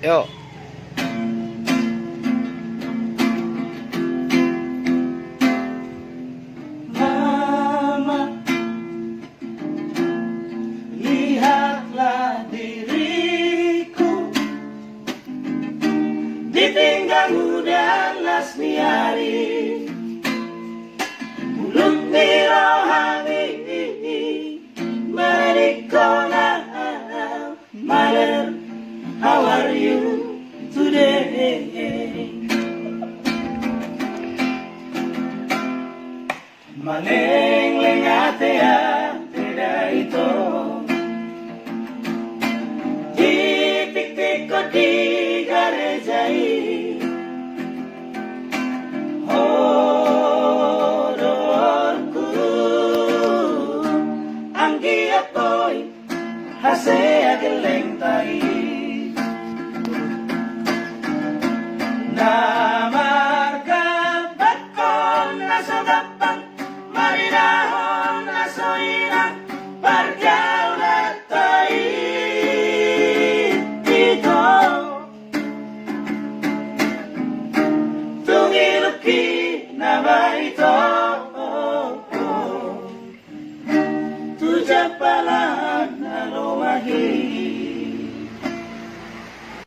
Yuk. Mama, lihatlah diriku ditinggal muda lasmiari mulut ni rohani Marikona. Mother, how are you today? Maleng-leng ate-ate ito Titik-tik ko di garejai Hodorku ang giat ko'y hase ageleng tai Namarga bakon nasa dapat marinahon na soirang parjaulat tai Dito tungiluki nama ito Tuja pala na lumahi